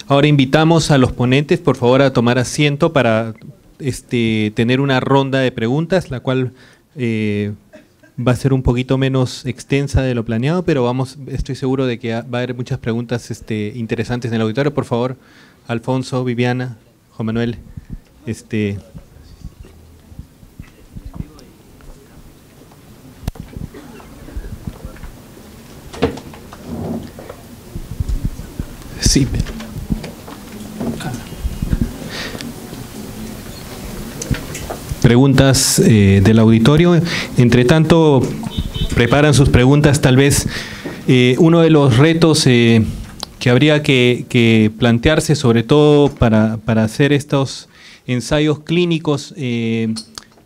Ahora invitamos a los ponentes, por favor, a tomar asiento para tener una ronda de preguntas, la cual va a ser un poquito menos extensa de lo planeado, pero estoy seguro de que va a haber muchas preguntas interesantes en el auditorio. Por favor, Alfonso, Viviana, Juan Manuel. Sí. Preguntas del auditorio. Entre tanto, preparan sus preguntas. Tal vez uno de los retos que habría que plantearse, sobre todo para hacer estos ensayos clínicos,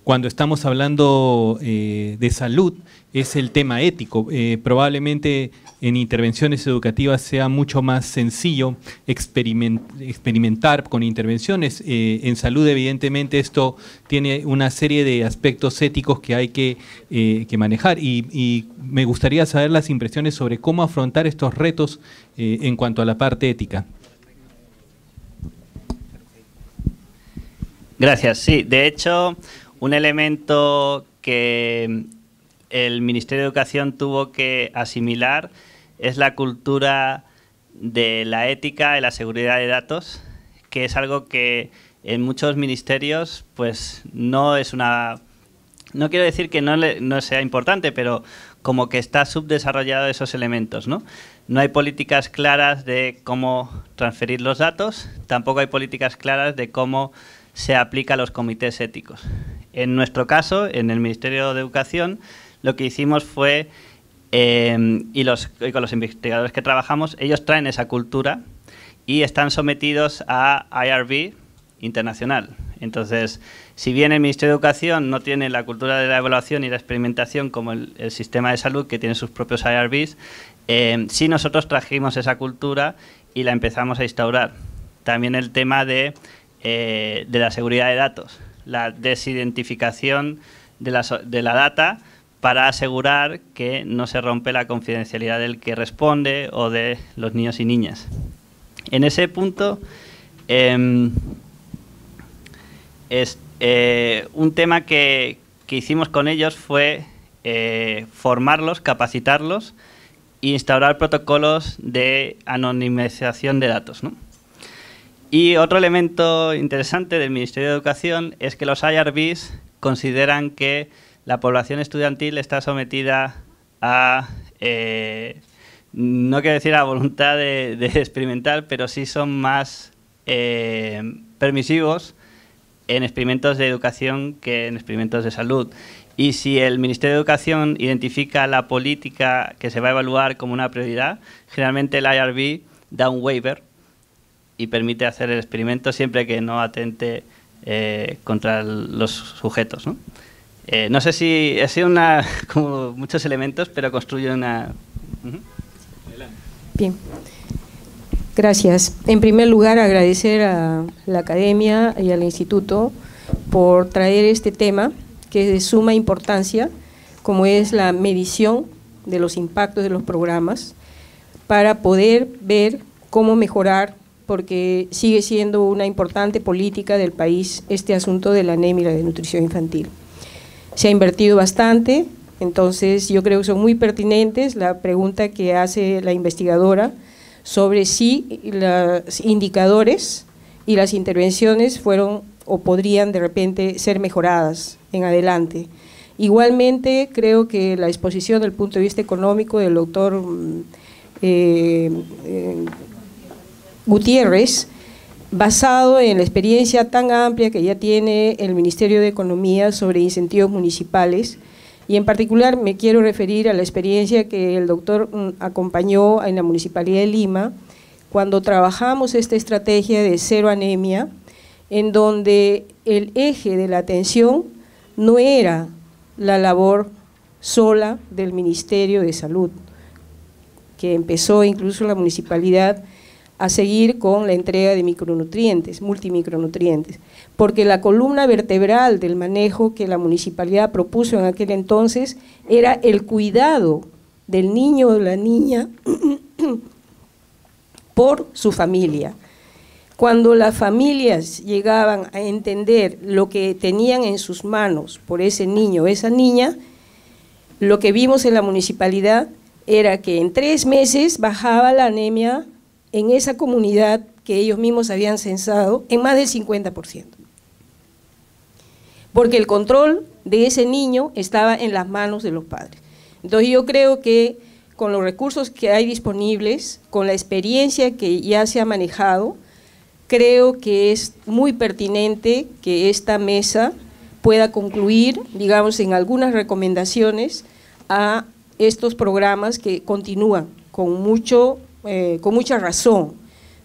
cuando estamos hablando de salud, es el tema ético. Probablemente en intervenciones educativas sea mucho más sencillo experimentar con intervenciones. En salud, evidentemente, esto tiene una serie de aspectos éticos que hay que manejar, y me gustaría saber las impresiones sobre cómo afrontar estos retos en cuanto a la parte ética. Gracias. Sí, de hecho, un elemento que el Ministerio de Educación tuvo que asimilar es la cultura de la ética y la seguridad de datos, que es algo que en muchos ministerios pues no es una... No quiero decir que no sea importante, pero como que está subdesarrollado esos elementos, ¿no? No hay políticas claras de cómo transferir los datos, tampoco hay políticas claras de cómo se aplica a los comités éticos. En nuestro caso, en el Ministerio de Educación, lo que hicimos fue, y con los investigadores que trabajamos, ellos traen esa cultura y están sometidos a IRB internacional. Entonces, si bien el Ministerio de Educación no tiene la cultura de la evaluación y la experimentación como el sistema de salud, que tiene sus propios IRBs, sí nosotros trajimos esa cultura y la empezamos a instaurar. También el tema de la seguridad de datos, la desidentificación de la data, para asegurar que no se rompe la confidencialidad del que responde o de los niños y niñas. En ese punto, un tema que hicimos con ellos fue formarlos, capacitarlos e instaurar protocolos de anonimización de datos, ¿no? Y otro elemento interesante del Ministerio de Educación es que los IRBs consideran que la población estudiantil está sometida a, no quiero decir a voluntad de experimentar, pero sí son más permisivos en experimentos de educación que en experimentos de salud. Y si el Ministerio de Educación identifica la política que se va a evaluar como una prioridad, generalmente el IRB da un waiver y permite hacer el experimento siempre que no atente contra los sujetos, ¿no? No sé si ha sido como muchos elementos, pero construye una... Bien, gracias. En primer lugar, agradecer a la Academia y al Instituto por traer este tema, que es de suma importancia, como es la medición de los impactos de los programas, para poder ver cómo mejorar, porque sigue siendo una importante política del país este asunto de la anemia y la desnutrición infantil. Se ha invertido bastante, entonces yo creo que son muy pertinentes la pregunta que hace la investigadora sobre si los indicadores y las intervenciones fueron o podrían de repente ser mejoradas en adelante. Igualmente creo que la exposición del punto de vista económico del doctor Gutiérrez, basado en la experiencia tan amplia que ya tiene el Ministerio de Economía sobre incentivos municipales, y en particular me quiero referir a la experiencia que el doctor acompañó en la Municipalidad de Lima, cuando trabajamos esta estrategia de cero anemia, en donde el eje de la atención no era la labor sola del Ministerio de Salud, que empezó incluso la municipalidad a seguir con la entrega de micronutrientes, multimicronutrientes, porque la columna vertebral del manejo que la municipalidad propuso en aquel entonces era el cuidado del niño o de la niña por su familia. Cuando las familias llegaban a entender lo que tenían en sus manos por ese niño o esa niña, lo que vimos en la municipalidad era que en 3 meses bajaba la anemia en esa comunidad que ellos mismos habían censado en más del 50%. Porque el control de ese niño estaba en las manos de los padres. Entonces yo creo que con los recursos que hay disponibles, con la experiencia que ya se ha manejado, creo que es muy pertinente que esta mesa pueda concluir, digamos, en algunas recomendaciones a estos programas que continúan con mucha razón.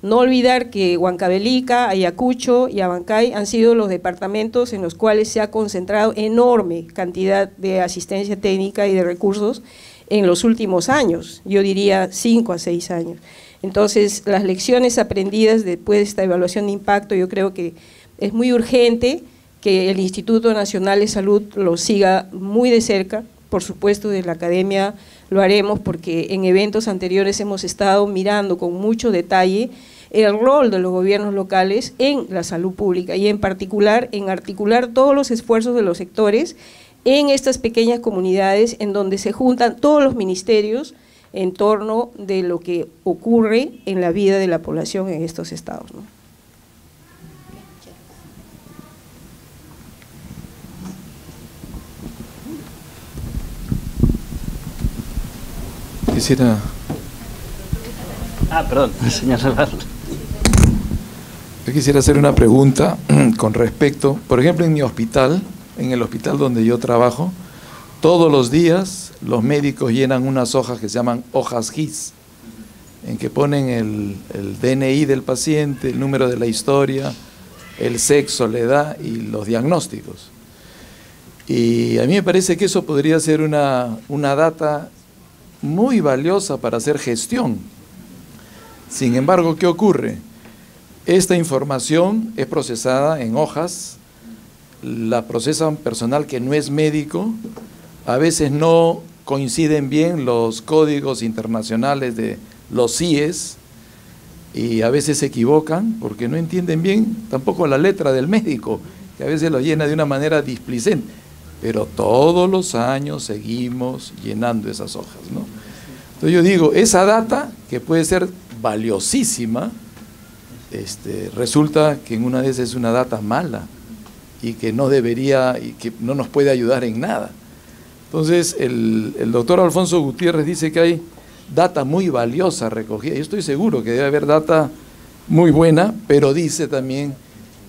No olvidar que Huancavelica, Ayacucho y Abancay han sido los departamentos en los cuales se ha concentrado enorme cantidad de asistencia técnica y de recursos en los últimos años, yo diría 5 a 6 años. Entonces, las lecciones aprendidas después de esta evaluación de impacto, yo creo que es muy urgente que el Instituto Nacional de Salud lo siga muy de cerca. Por supuesto, de la academia lo haremos porque en eventos anteriores hemos estado mirando con mucho detalle el rol de los gobiernos locales en la salud pública y en particular en articular todos los esfuerzos de los sectores en estas pequeñas comunidades en donde se juntan todos los ministerios en torno de lo que ocurre en la vida de la población en estos estados, ¿no? Quisiera… Perdón, señor Navarro. Yo quisiera hacer una pregunta con respecto, por ejemplo, en mi hospital, en el hospital donde yo trabajo, todos los días los médicos llenan unas hojas que se llaman hojas GIS, en que ponen el DNI del paciente, el número de la historia, el sexo, la edad y los diagnósticos. Y a mí me parece que eso podría ser una data muy valiosa para hacer gestión. Sin embargo, ¿qué ocurre? Esta información es procesada en hojas, la procesa un personal que no es médico, a veces no coinciden bien los códigos internacionales de los CIES y a veces se equivocan porque no entienden bien tampoco la letra del médico, que a veces lo llena de una manera displicente, pero todos los años seguimos llenando esas hojas, ¿no? Entonces yo digo, esa data que puede ser valiosísima, resulta que en una de esas es una data mala y que no debería y que no nos puede ayudar en nada. Entonces el doctor Alfonso Gutiérrez dice que hay data muy valiosa recogida. Yo estoy seguro que debe haber data muy buena, pero dice también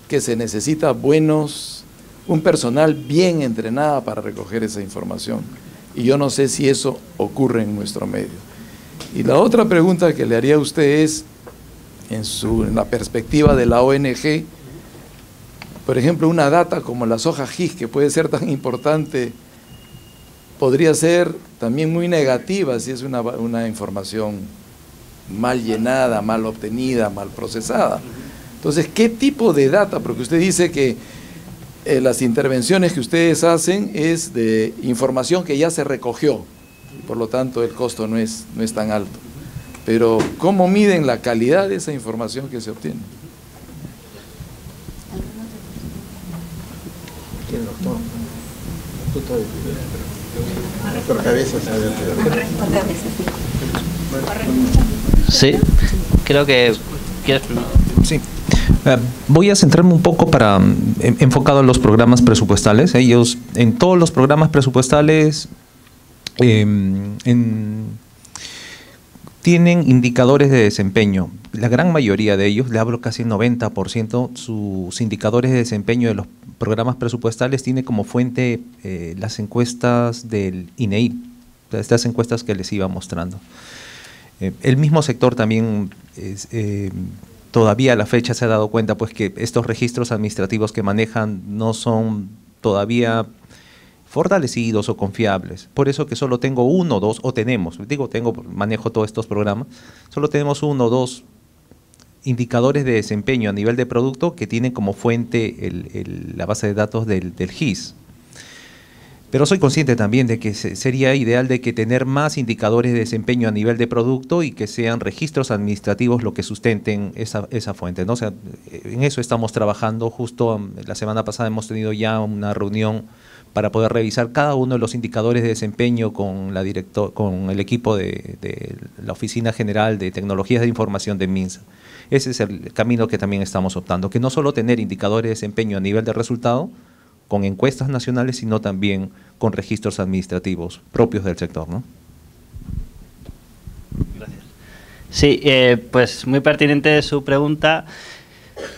que se necesita un personal bien entrenado para recoger esa información. Y yo no sé si eso ocurre en nuestro medio. Y la otra pregunta que le haría a usted es, en la perspectiva de la ONG, por ejemplo, una data como las hojas GIS, que puede ser tan importante, podría ser también muy negativa si es una información mal llenada, mal obtenida, mal procesada. Entonces, ¿qué tipo de data? Porque usted dice que las intervenciones que ustedes hacen es de información que ya se recogió, y por lo tanto el costo no es tan alto. Pero, ¿cómo miden la calidad de esa información que se obtiene? Sí, creo que… Sí. Voy a centrarme un poco enfocado en los programas presupuestales. Ellos, en todos los programas presupuestales, tienen indicadores de desempeño. La gran mayoría de ellos, le hablo casi el 90%, sus indicadores de desempeño de los programas presupuestales tiene como fuente las encuestas del INEI, estas encuestas que les iba mostrando. El mismo sector también todavía a la fecha se ha dado cuenta pues que estos registros administrativos que manejan no son todavía fortalecidos o confiables. Por eso que solo tengo uno o dos, o manejo todos estos programas, solo tenemos uno o dos indicadores de desempeño a nivel de producto que tienen como fuente la base de datos del GIS. Pero soy consciente también de que sería ideal de que tener más indicadores de desempeño a nivel de producto y que sean registros administrativos lo que sustenten esa fuente, ¿no? O sea, en eso estamos trabajando. Justo la semana pasada hemos tenido ya una reunión para poder revisar cada uno de los indicadores de desempeño con el equipo de la Oficina General de Tecnologías de Información de MINSA. Ese es el camino que también estamos optando, que no solo tener indicadores de desempeño a nivel de resultado, con encuestas nacionales, sino también con registros administrativos propios del sector, ¿no? Gracias. Sí, pues muy pertinente su pregunta.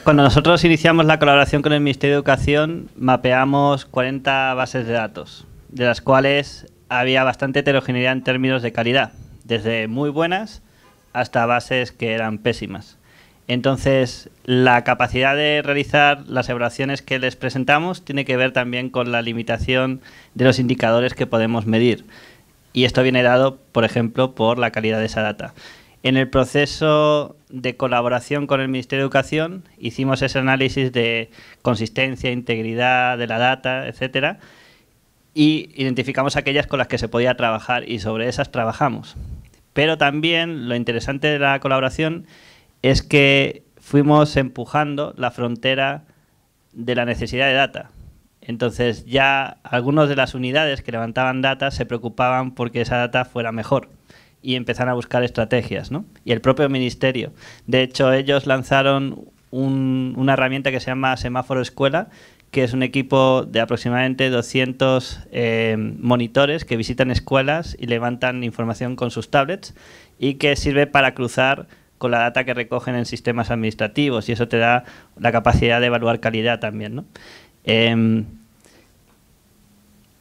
Cuando nosotros iniciamos la colaboración con el Ministerio de Educación, mapeamos 40 bases de datos, de las cuales había bastante heterogeneidad en términos de calidad, desde muy buenas hasta bases que eran pésimas. Entonces, la capacidad de realizar las evaluaciones que les presentamos tiene que ver también con la limitación de los indicadores que podemos medir. Y esto viene dado, por ejemplo, por la calidad de esa data. En el proceso de colaboración con el Ministerio de Educación hicimos ese análisis de consistencia, integridad de la data, etcétera, y identificamos aquellas con las que se podía trabajar y sobre esas trabajamos. Pero también lo interesante de la colaboración es que fuimos empujando la frontera de la necesidad de data. Entonces ya algunas de las unidades que levantaban data se preocupaban porque esa data fuera mejor y empezaron a buscar estrategias, ¿no? Y el propio ministerio. De hecho, ellos lanzaron una herramienta que se llama Semáforo Escuela, que es un equipo de aproximadamente 200 monitores que visitan escuelas y levantan información con sus tablets y que sirve para cruzar con la data que recogen en sistemas administrativos, y eso te da la capacidad de evaluar calidad también, ¿no?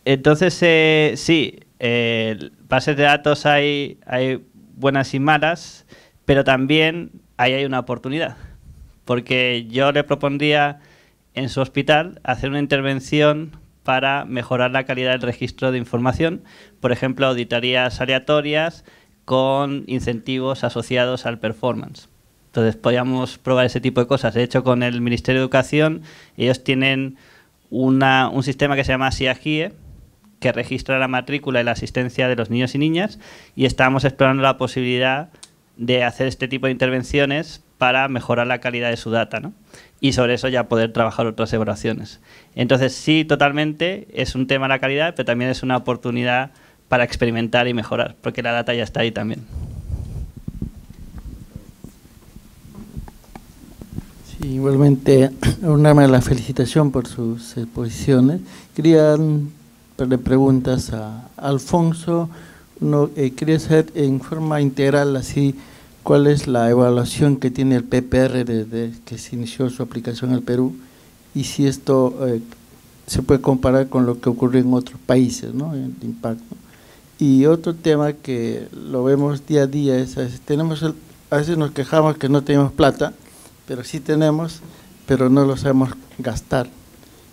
Entonces, sí, bases de datos hay buenas y malas, pero también ahí hay una oportunidad, porque yo le propondría en su hospital hacer una intervención para mejorar la calidad del registro de información, por ejemplo, auditorías aleatorias con incentivos asociados al performance. Entonces, podríamos probar ese tipo de cosas. De hecho, con el Ministerio de Educación, ellos tienen un sistema que se llama SIAGIE, que registra la matrícula y la asistencia de los niños y niñas, y estamos explorando la posibilidad de hacer este tipo de intervenciones para mejorar la calidad de su data, ¿no? Y sobre eso ya poder trabajar otras evaluaciones. Entonces, sí, totalmente, es un tema la calidad, pero también es una oportunidad para experimentar y mejorar, porque la data ya está ahí también. Sí, igualmente, unirme a la felicitación por sus exposiciones. Quería hacerle preguntas a Alfonso. Quería saber en forma integral, así, cuál es la evaluación que tiene el PPR desde que se inició su aplicación al Perú, y si esto se puede comparar con lo que ocurrió en otros países, ¿no?, el impacto. Y otro tema que lo vemos día a día es, a veces nos quejamos que no tenemos plata, pero sí tenemos, pero no lo sabemos gastar,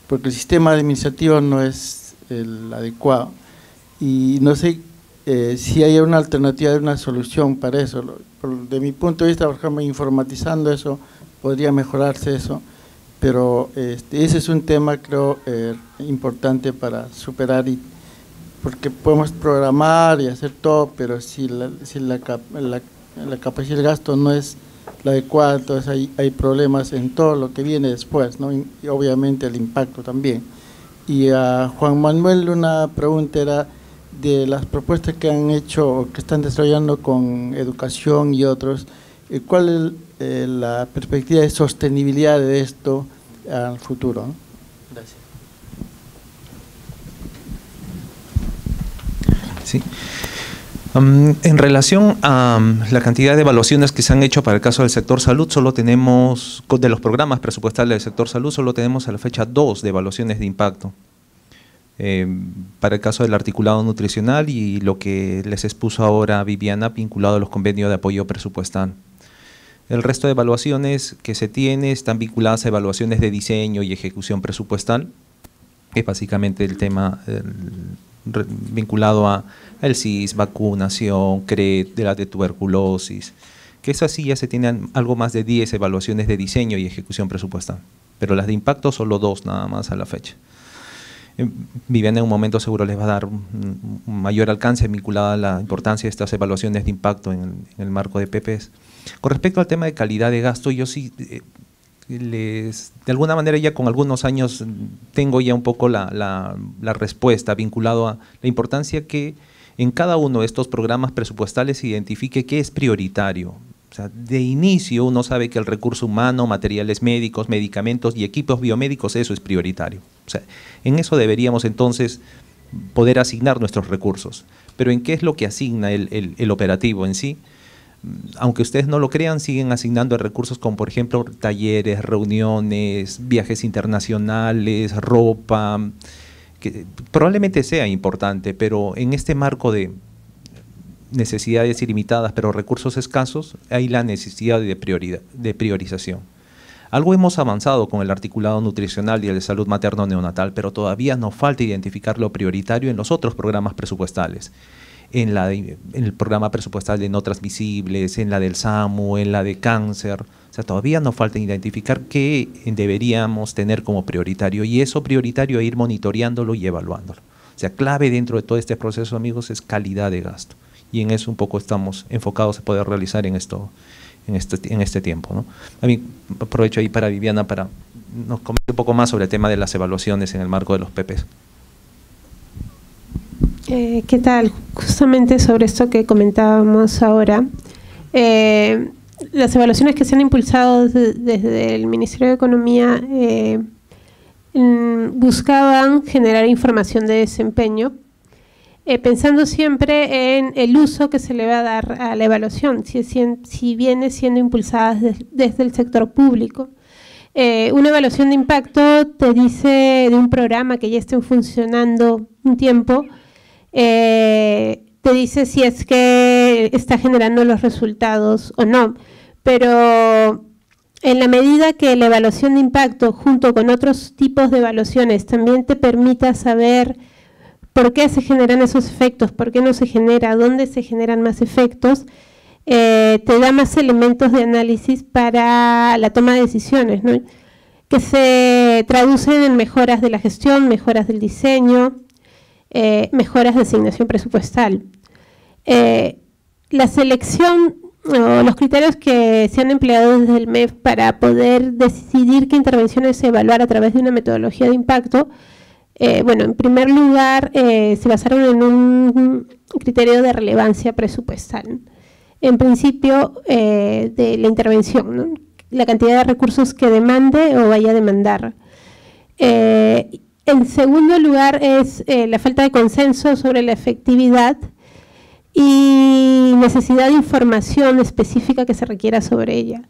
porque el sistema administrativo no es el adecuado. Y no sé si hay una alternativa, una solución para eso. De mi punto de vista, por ejemplo, informatizando eso, podría mejorarse eso, pero ese es un tema, creo, importante para superar, porque podemos programar y hacer todo, pero si la capacidad del gasto no es la adecuada, entonces hay problemas en todo lo que viene después, ¿no? Y obviamente el impacto también. Y a Juan Manuel una pregunta era de las propuestas que han hecho o que están desarrollando con educación y otros, ¿cuál es la perspectiva de sostenibilidad de esto al futuro, ¿no? Gracias. Sí. En relación a la cantidad de evaluaciones que se han hecho para el caso del sector salud, solo tenemos, de los programas presupuestales del sector salud, solo tenemos a la fecha 2 de evaluaciones de impacto. Para el caso del articulado nutricional y lo que les expuso ahora Viviana, vinculado a los convenios de apoyo presupuestal. El resto de evaluaciones que se tiene están vinculadas a evaluaciones de diseño y ejecución presupuestal, que es básicamente el tema vinculado a el CIS, vacunación, CRED, de la de tuberculosis, que esas sí ya se tienen algo más de 10 evaluaciones de diseño y ejecución presupuestal, pero las de impacto solo 2 nada más a la fecha. Viviana en un momento seguro les va a dar un mayor alcance vinculado a la importancia de estas evaluaciones de impacto en el marco de PPs. Con respecto al tema de calidad de gasto, yo sí de alguna manera ya con algunos años tengo ya un poco la respuesta vinculado a la importancia que en cada uno de estos programas presupuestales se identifique qué es prioritario. O sea, de inicio uno sabe que el recurso humano, materiales médicos, medicamentos y equipos biomédicos, eso es prioritario. O sea, en eso deberíamos entonces poder asignar nuestros recursos. Pero ¿en qué es lo que asigna el operativo en sí? Aunque ustedes no lo crean, siguen asignando recursos como por ejemplo talleres, reuniones, viajes internacionales, ropa, que probablemente sea importante, pero en este marco de necesidades ilimitadas pero recursos escasos, hay la necesidad de priorización. Algo hemos avanzado con el articulado nutricional y el de salud materno-neonatal, pero todavía nos falta identificar lo prioritario en los otros programas presupuestales. En el programa presupuestal de no transmisibles, en la del SAMU, en la de cáncer. O sea, todavía nos falta identificar qué deberíamos tener como prioritario, y eso prioritario ir monitoreándolo y evaluándolo. O sea, clave dentro de todo este proceso, amigos, es calidad de gasto. Y en eso un poco estamos enfocados a poder realizar en este tiempo, ¿no? A mí aprovecho ahí para Viviana para nos comentar un poco más sobre el tema de las evaluaciones en el marco de los PPs. ¿Qué tal? Justamente sobre esto que comentábamos ahora, las evaluaciones que se han impulsado desde el Ministerio de Economía buscaban generar información de desempeño, pensando siempre en el uso que se le va a dar a la evaluación, si viene siendo impulsada desde el sector público. Una evaluación de impacto te dice de un programa que ya esté funcionando un tiempo, te dice si es que está generando los resultados o no, pero en la medida que la evaluación de impacto junto con otros tipos de evaluaciones también te permita saber por qué se generan esos efectos, por qué no se genera, dónde se generan más efectos, te da más elementos de análisis para la toma de decisiones, ¿no? Que se traducen en mejoras de la gestión, mejoras del diseño, mejoras de asignación presupuestal. La selección o los criterios que se han empleado desde el MEF para poder decidir qué intervenciones evaluar a través de una metodología de impacto, bueno, en primer lugar se basaron en un criterio de relevancia presupuestal. En principio de la intervención, ¿no? La cantidad de recursos que demande o vaya a demandar. En segundo lugar es la falta de consenso sobre la efectividad y necesidad de información específica que se requiera sobre ella.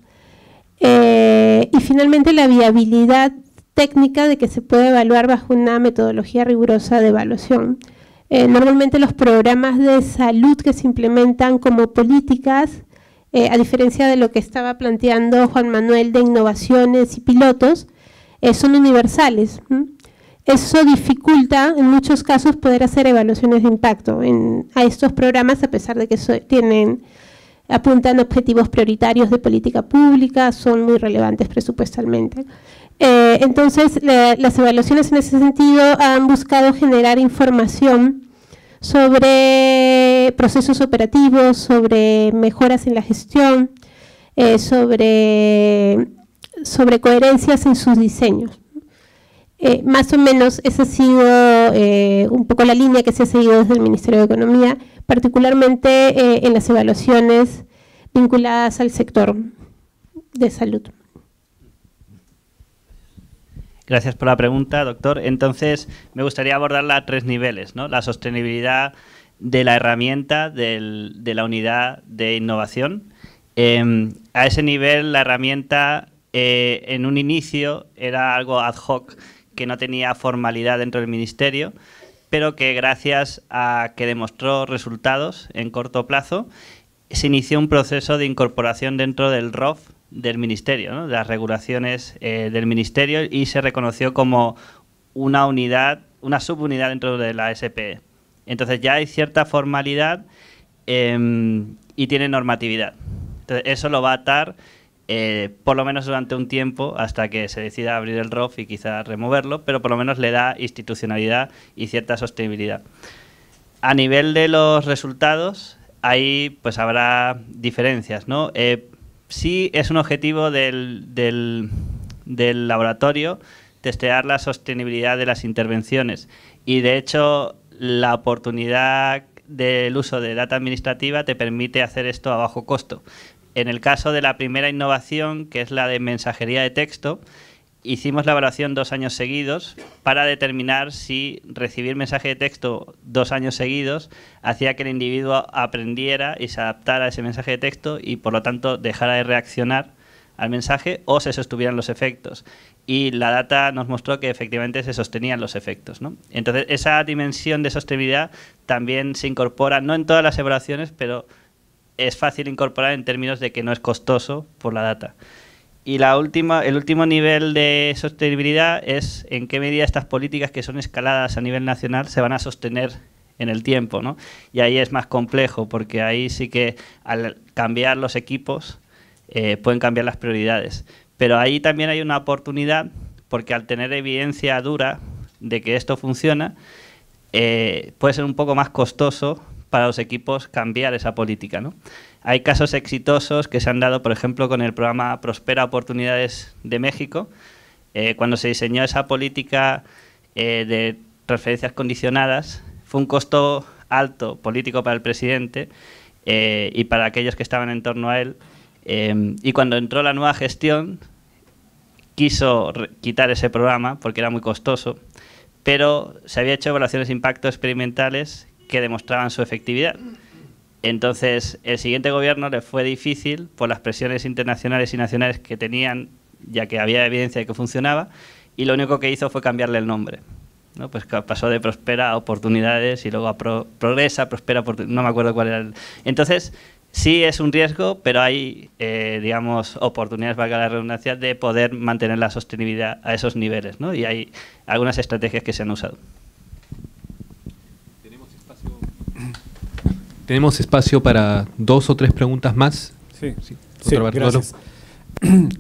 Y finalmente la viabilidad técnica de que se puede evaluar bajo una metodología rigurosa de evaluación. Normalmente los programas de salud que se implementan como políticas, a diferencia de lo que estaba planteando Juan Manuel de innovaciones y pilotos, son universales. Eso dificulta en muchos casos poder hacer evaluaciones de impacto a estos programas, a pesar de que apuntan objetivos prioritarios de política pública, son muy relevantes presupuestalmente. Entonces, las evaluaciones en ese sentido han buscado generar información sobre procesos operativos, sobre mejoras en la gestión, sobre coherencias en sus diseños. Más o menos esa ha sido un poco la línea que se ha seguido desde el Ministerio de Economía, particularmente en las evaluaciones vinculadas al sector de salud. Gracias por la pregunta, doctor. Entonces, me gustaría abordarla a 3 niveles, ¿no? La sostenibilidad de la herramienta de la unidad de innovación. A ese nivel, la herramienta en un inicio era algo ad hoc, que no tenía formalidad dentro del Ministerio, pero que gracias a que demostró resultados en corto plazo, se inició un proceso de incorporación dentro del ROF del Ministerio, ¿no? De las regulaciones del Ministerio, y se reconoció como una unidad, una subunidad dentro de la SPE. Entonces ya hay cierta formalidad y tiene normatividad. Entonces eso lo va a atar por lo menos durante un tiempo, hasta que se decida abrir el ROF y quizá removerlo, pero por lo menos le da institucionalidad y cierta sostenibilidad. A nivel de los resultados, ahí pues habrá diferencias, ¿no? Sí es un objetivo del laboratorio testear la sostenibilidad de las intervenciones, y de hecho la oportunidad del uso de data administrativa te permite hacer esto a bajo costo. En el caso de la primera innovación, que es la de mensajería de texto, hicimos la evaluación 2 años seguidos para determinar si recibir mensaje de texto 2 años seguidos hacía que el individuo aprendiera y se adaptara a ese mensaje de texto y por lo tanto dejara de reaccionar al mensaje o se sostuvieran los efectos. Y la data nos mostró que efectivamente se sostenían los efectos, ¿no? Entonces esa dimensión de sostenibilidad también se incorpora, no en todas las evaluaciones, pero es fácil incorporar en términos de que no es costoso por la data. Y el último nivel de sostenibilidad es en qué medida estas políticas que son escaladas a nivel nacional se van a sostener en el tiempo, ¿no? Y ahí es más complejo, porque ahí sí que al cambiar los equipos pueden cambiar las prioridades. Pero ahí también hay una oportunidad, porque al tener evidencia dura de que esto funciona, puede ser un poco más costoso para los equipos cambiar esa política, ¿no? Hay casos exitosos que se han dado, por ejemplo, con el programa Prospera Oportunidades de México. Cuando se diseñó esa política de transferencias condicionadas, fue un costo alto político para el presidente y para aquellos que estaban en torno a él. Y cuando entró la nueva gestión, quiso quitar ese programa porque era muy costoso, pero se había hecho evaluaciones de impacto experimentales que demostraban su efectividad. Entonces, el siguiente gobierno le fue difícil por las presiones internacionales y nacionales que tenían, ya que había evidencia de que funcionaba, y lo único que hizo fue cambiarle el nombre, ¿no? Pues pasó de Prospera a Oportunidades y luego a Progresa, Prospera, no me acuerdo cuál era el... Entonces, sí es un riesgo, pero hay, digamos, oportunidades, valga la redundancia, de poder mantener la sostenibilidad a esos niveles, ¿no? Y hay algunas estrategias que se han usado. Tenemos espacio para 2 o 3 preguntas más. Sí, gracias.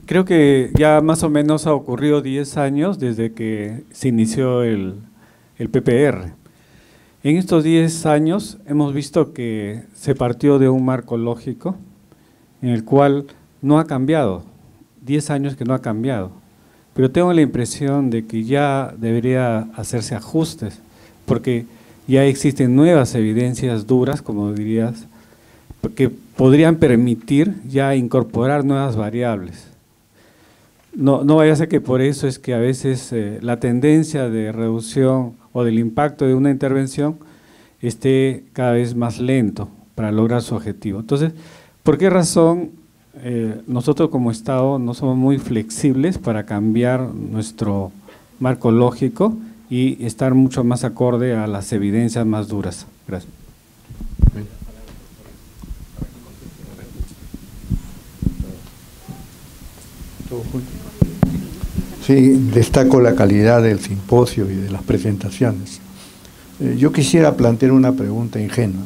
Creo que ya más o menos ha ocurrido 10 años desde que se inició el PPR. En estos 10 años hemos visto que se partió de un marco lógico en el cual no ha cambiado, 10 años que no ha cambiado, pero tengo la impresión de que ya debería hacerse ajustes, porque ya existen nuevas evidencias duras, como dirías, que podrían permitir ya incorporar nuevas variables. No vaya a ser que por eso es que a veces la tendencia de reducción o del impacto de una intervención esté cada vez más lento para lograr su objetivo. Entonces, ¿por qué razón nosotros como Estado no somos muy flexibles para cambiar nuestro marco lógico y estar mucho más acorde a las evidencias más duras? Gracias. Sí, destaco la calidad del simposio y de las presentaciones. Yo quisiera plantear una pregunta ingenua.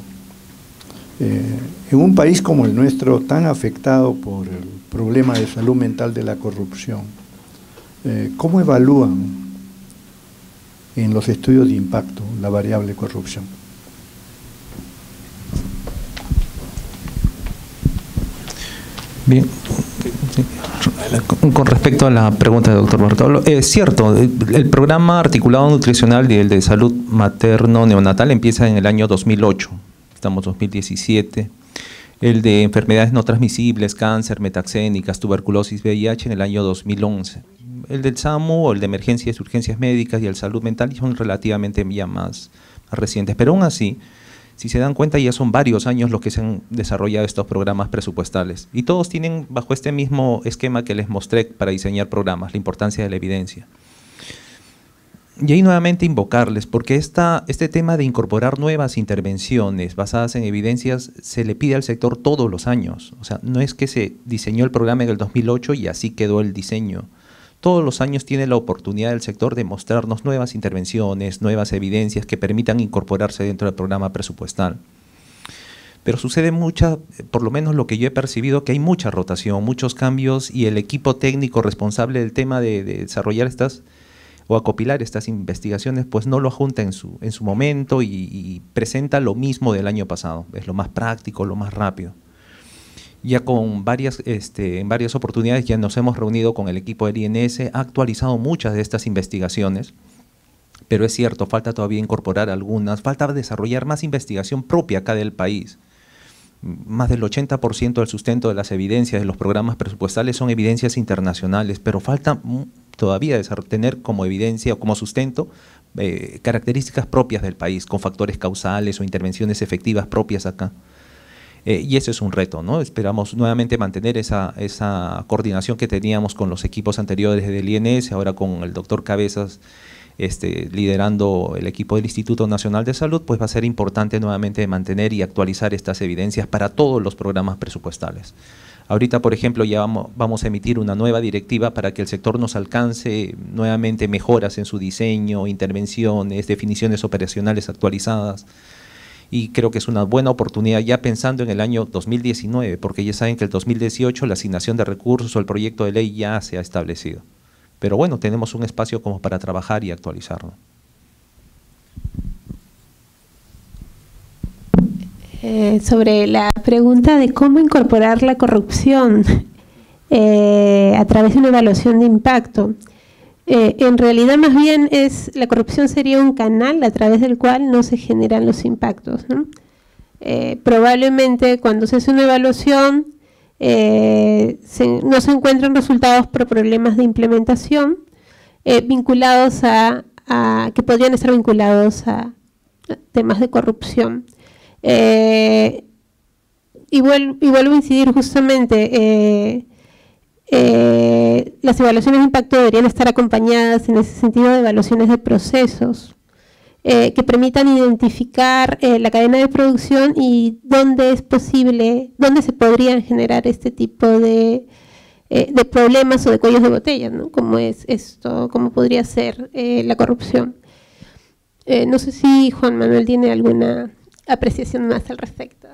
En un país como el nuestro, tan afectado por el problema de salud mental de la corrupción, ¿cómo evalúan en los estudios de impacto la variable corrupción? Bien. Con respecto a la pregunta del doctor Bartolo, es cierto, el programa articulado nutricional y el de salud materno-neonatal empieza en el año 2008, estamos en 2017, el de enfermedades no transmisibles, cáncer, metaxénicas, tuberculosis, VIH en el año 2011. El del SAMU o el de emergencias y urgencias médicas y el salud mental son relativamente ya más recientes, pero aún así, si se dan cuenta, ya son varios años los que se han desarrollado estos programas presupuestales y todos tienen bajo este mismo esquema que les mostré para diseñar programas, la importancia de la evidencia. Y ahí nuevamente invocarles, porque este tema de incorporar nuevas intervenciones basadas en evidencias se le pide al sector todos los años. O sea, no es que se diseñó el programa en el 2008 y así quedó el diseño. Todos los años tiene la oportunidad del sector de mostrarnos nuevas intervenciones, nuevas evidencias que permitan incorporarse dentro del programa presupuestal. Pero sucede mucha, por lo menos lo que yo he percibido, que hay mucha rotación, muchos cambios, y el equipo técnico responsable del tema de desarrollar estas o acopilar estas investigaciones, pues no lo junta en su momento y presenta lo mismo del año pasado. Es lo más práctico, lo más rápido. Ya con en varias oportunidades ya nos hemos reunido con el equipo del INS, ha actualizado muchas de estas investigaciones, pero es cierto, falta todavía incorporar algunas, falta desarrollar más investigación propia acá del país. Más del 80% del sustento de las evidencias de los programas presupuestales son evidencias internacionales, pero falta todavía tener como evidencia o como sustento características propias del país, con factores causales o intervenciones efectivas propias acá. Y ese es un reto, ¿no? Esperamos nuevamente mantener esa coordinación que teníamos con los equipos anteriores del INS, ahora con el doctor Cabezas liderando el equipo del Instituto Nacional de Salud, pues va a ser importante nuevamente mantener y actualizar estas evidencias para todos los programas presupuestales. Ahorita, por ejemplo, ya vamos a emitir una nueva directiva para que el sector nos alcance nuevamente mejoras en su diseño, intervenciones, definiciones operacionales actualizadas. Y creo que es una buena oportunidad ya pensando en el año 2019, porque ya saben que el 2018 la asignación de recursos o el proyecto de ley ya se ha establecido. Pero bueno, tenemos un espacio como para trabajar y actualizarlo. Sobre la pregunta de cómo incorporar la corrupción a través de una evaluación de impacto. En realidad más bien la corrupción sería un canal a través del cual no se generan los impactos, ¿no? Probablemente cuando se hace una evaluación no se encuentran resultados por problemas de implementación vinculados que podrían estar vinculados a temas de corrupción. Y vuelvo a incidir justamente, las evaluaciones de impacto deberían estar acompañadas en ese sentido de evaluaciones de procesos que permitan identificar la cadena de producción y dónde es posible, dónde se podrían generar este tipo de problemas o de cuellos de botella, ¿no? Como es esto, como podría ser la corrupción. No sé si Juan Manuel tiene alguna apreciación más al respecto.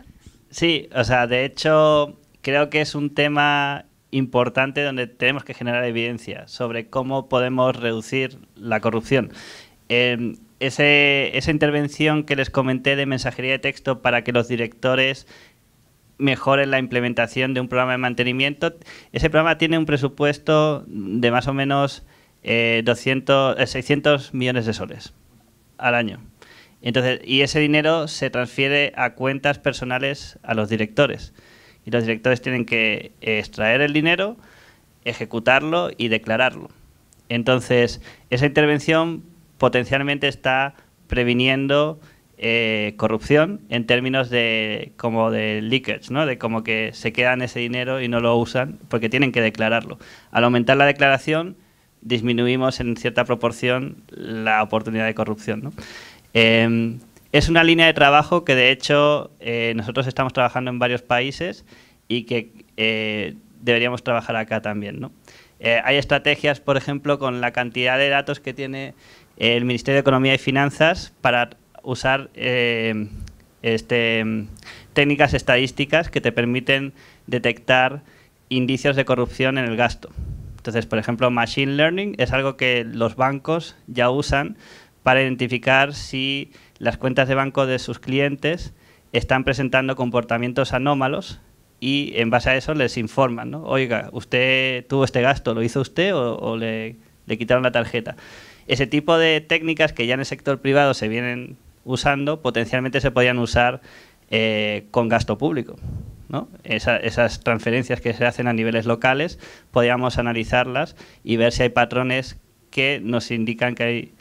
Sí, o sea, de hecho, creo que es un tema importante donde tenemos que generar evidencia sobre cómo podemos reducir la corrupción. Esa intervención que les comenté de mensajería de texto para que los directores mejoren la implementación de un programa de mantenimiento, ese programa tiene un presupuesto de más o menos 600 millones de soles al año. Entonces, y ese dinero se transfiere a cuentas personales a los directores. Y los directores tienen que extraer el dinero, ejecutarlo y declararlo. Entonces, esa intervención potencialmente está previniendo corrupción en términos de como de leakage, ¿no? De como que se quedan ese dinero y no lo usan porque tienen que declararlo. Al aumentar la declaración, disminuimos en cierta proporción la oportunidad de corrupción, ¿no? Es una línea de trabajo que de hecho nosotros estamos trabajando en varios países y que deberíamos trabajar acá también, ¿no? Hay estrategias, por ejemplo, con la cantidad de datos que tiene el Ministerio de Economía y Finanzas para usar técnicas estadísticas que te permiten detectar indicios de corrupción en el gasto. Entonces, por ejemplo, Machine Learning es algo que los bancos ya usan para identificar si las cuentas de banco de sus clientes están presentando comportamientos anómalos y en base a eso les informan, ¿no? Oiga, usted tuvo este gasto, ¿lo hizo usted o le quitaron la tarjeta? Ese tipo de técnicas que ya en el sector privado se vienen usando, potencialmente se podían usar con gasto público, ¿no? Esas transferencias que se hacen a niveles locales, podíamos analizarlas y ver si hay patrones que nos indican que hay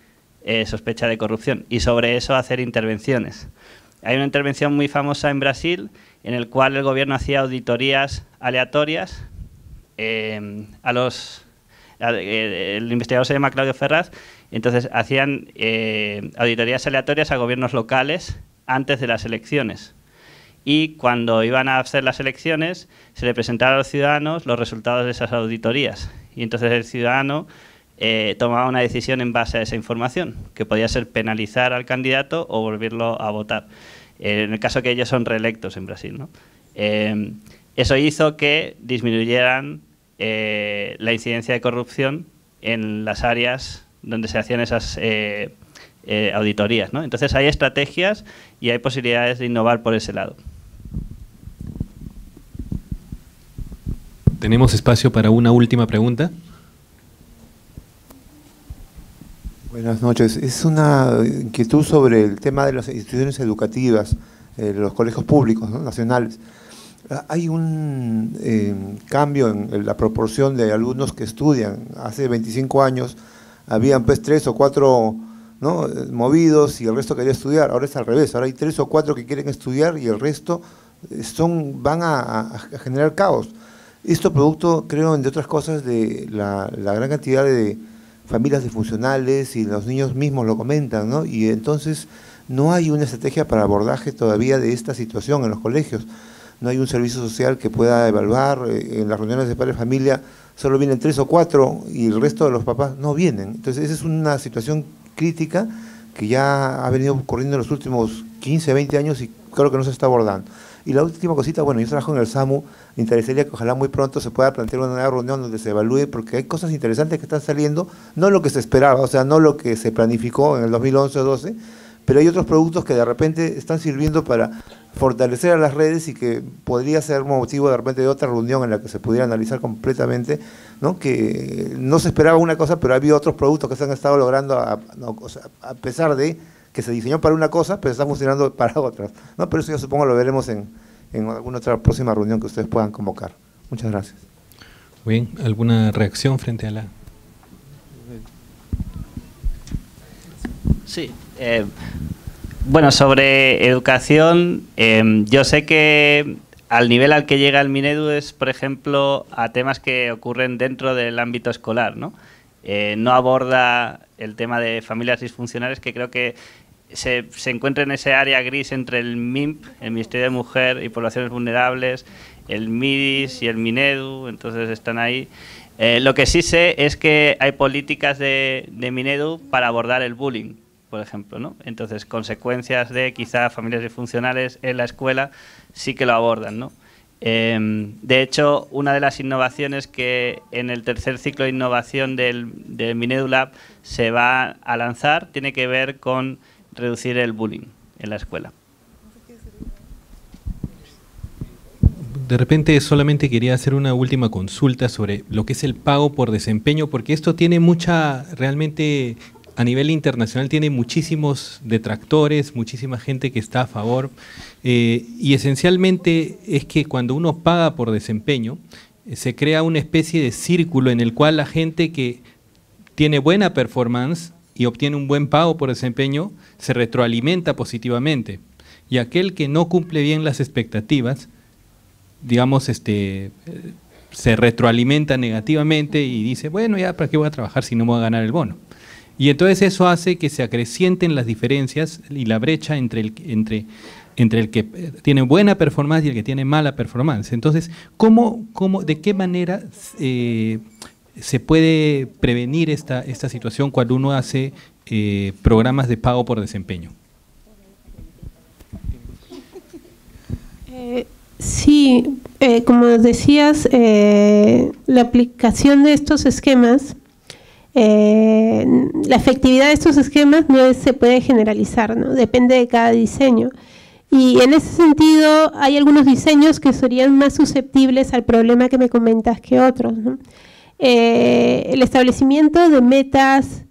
sospecha de corrupción y sobre eso hacer intervenciones. Hay una intervención muy famosa en Brasil en el cual el gobierno hacía auditorías aleatorias el investigador se llama Claudio Ferraz, entonces hacían auditorías aleatorias a gobiernos locales antes de las elecciones y cuando iban a hacer las elecciones se le presentaban a los ciudadanos los resultados de esas auditorías y entonces el ciudadano tomaba una decisión en base a esa información, que podía ser penalizar al candidato o volverlo a votar. en el caso que ellos son reelectos en Brasil, ¿no? Eso hizo que disminuyeran la incidencia de corrupción en las áreas donde se hacían esas auditorías, ¿no? Entonces hay estrategias y hay posibilidades de innovar por ese lado. Tenemos espacio para una última pregunta. Buenas noches. Es una inquietud sobre el tema de las instituciones educativas, los colegios públicos, ¿no?, nacionales. Hay un cambio en la proporción de alumnos que estudian. Hace 25 años habían pues 3 o 4, ¿no?, movidos y el resto quería estudiar. Ahora es al revés, ahora hay 3 o 4 que quieren estudiar y el resto van a generar caos. Esto producto, creo, entre otras cosas, de la gran cantidad de familias disfuncionales, y los niños mismos lo comentan, ¿no? Y entonces no hay una estrategia para abordaje todavía de esta situación en los colegios. No hay un servicio social que pueda evaluar. En las reuniones de padres de familia solo vienen 3 o 4 y el resto de los papás no vienen. Entonces esa es una situación crítica que ya ha venido ocurriendo en los últimos 15, 20 años y creo que no se está abordando. Y la última cosita, bueno, yo trabajo en el SAMU, me interesaría que ojalá muy pronto se pueda plantear una nueva reunión donde se evalúe, porque hay cosas interesantes que están saliendo, no lo que se esperaba, o sea, no lo que se planificó en el 2011 o 12, pero hay otros productos que de repente están sirviendo para fortalecer a las redes y que podría ser motivo de repente de otra reunión en la que se pudiera analizar completamente, ¿no?, que no se esperaba una cosa, pero ha habido otros productos que se han estado logrando a pesar de que se diseñó para una cosa, pero está funcionando para otras, ¿no? Pero eso yo supongo lo veremos en alguna otra próxima reunión que ustedes puedan convocar. Muchas gracias. Bien, ¿alguna reacción frente a la...? Sí. Bueno, sobre educación, yo sé que al nivel al que llega el Minedu es, por ejemplo, a temas que ocurren dentro del ámbito escolar, ¿no? No aborda el tema de familias disfuncionales, que creo que se encuentra en ese área gris entre el MIMP, el Ministerio de Mujer y Poblaciones Vulnerables, el MIDIS y el Minedu, entonces están ahí. Lo que sí sé es que hay políticas de Minedu para abordar el bullying, por ejemplo, ¿no? Entonces, consecuencias de quizá familias disfuncionales en la escuela sí que lo abordan, ¿no? De hecho, una de las innovaciones que en el tercer ciclo de innovación del Minedu Lab se va a lanzar tiene que ver con reducir el bullying en la escuela. De repente solamente quería hacer una última consulta sobre lo que es el pago por desempeño, porque esto tiene realmente a nivel internacional tiene muchísimos detractores, muchísima gente que está a favor, y esencialmente es que cuando uno paga por desempeño, se crea una especie de círculo en el cual la gente que tiene buena performance y obtiene un buen pago por desempeño, se retroalimenta positivamente. Y aquel que no cumple bien las expectativas, digamos, se retroalimenta negativamente y dice, bueno, ya para qué voy a trabajar si no me voy a ganar el bono. Y entonces eso hace que se acrecienten las diferencias y la brecha entre el que tiene buena performance y el que tiene mala performance. Entonces, ¿de qué manera se puede prevenir esta situación cuando uno hace programas de pago por desempeño? Sí, como decías, la aplicación de estos esquemas, la efectividad de estos esquemas no se puede generalizar, ¿no? Depende de cada diseño. Y en ese sentido hay algunos diseños que serían más susceptibles al problema que me comentas que otros, ¿no? El establecimiento de metas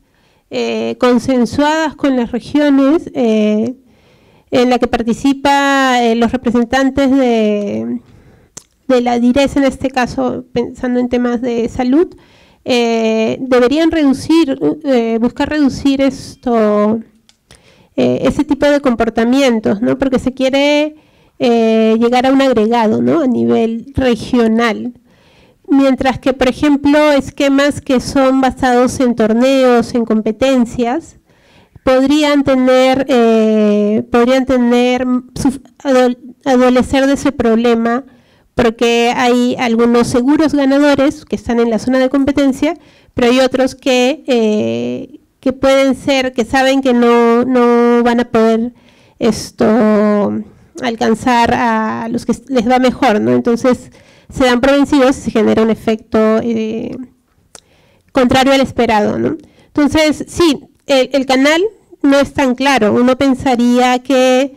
consensuadas con las regiones, en la que participan los representantes de la DIRES, en este caso pensando en temas de salud, deberían buscar reducir ese tipo de comportamientos, ¿no? Porque se quiere llegar a un agregado, ¿no?, a nivel regional. Mientras que, por ejemplo, esquemas que son basados en torneos, en competencias, podrían adolecer de ese problema, porque hay algunos seguros ganadores que están en la zona de competencia, pero hay otros que pueden ser, que saben que no van a poder alcanzar a los que les va mejor, ¿no? Entonces se dan por vencidos y se genera un efecto contrario al esperado, ¿no? Entonces, sí, el canal no es tan claro. Uno pensaría que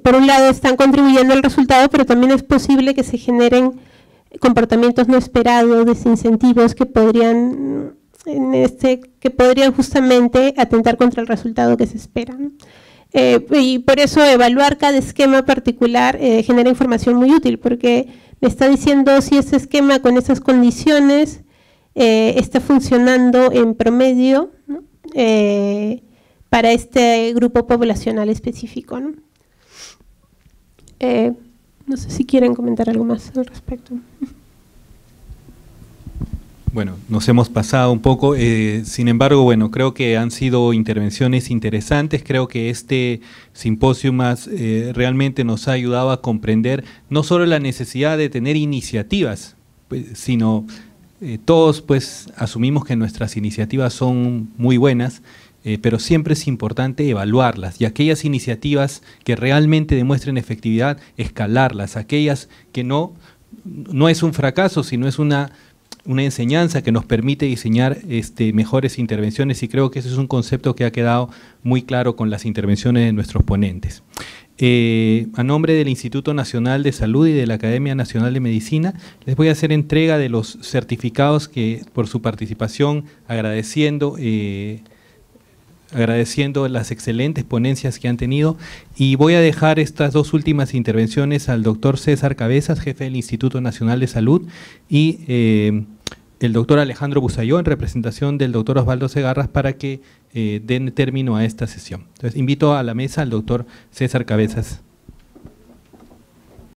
por un lado están contribuyendo al resultado, pero también es posible que se generen comportamientos no esperados, desincentivos que podrían justamente atentar contra el resultado que se espera, ¿no? Y por eso evaluar cada esquema particular genera información muy útil, porque me está diciendo si ese esquema con esas condiciones está funcionando en promedio, ¿no? Para este grupo poblacional específico, ¿no? No sé si quieren comentar algo más al respecto. Bueno, nos hemos pasado un poco, sin embargo, bueno, creo que han sido intervenciones interesantes, creo que este simposio más realmente nos ha ayudado a comprender no solo la necesidad de tener iniciativas, pues, sino todos pues asumimos que nuestras iniciativas son muy buenas, pero siempre es importante evaluarlas y aquellas iniciativas que realmente demuestren efectividad, escalarlas, aquellas que no es un fracaso, sino es una enseñanza que nos permite diseñar mejores intervenciones, y creo que ese es un concepto que ha quedado muy claro con las intervenciones de nuestros ponentes. A nombre del Instituto Nacional de Salud y de la Academia Nacional de Medicina, les voy a hacer entrega de los certificados que por su participación, agradeciendo las excelentes ponencias que han tenido, y voy a dejar estas dos últimas intervenciones al doctor César Cabezas, jefe del Instituto Nacional de Salud, y el doctor Alejandro Busayó, en representación del doctor Osvaldo Segarras, para que den término a esta sesión. Entonces, invito a la mesa al doctor César Cabezas.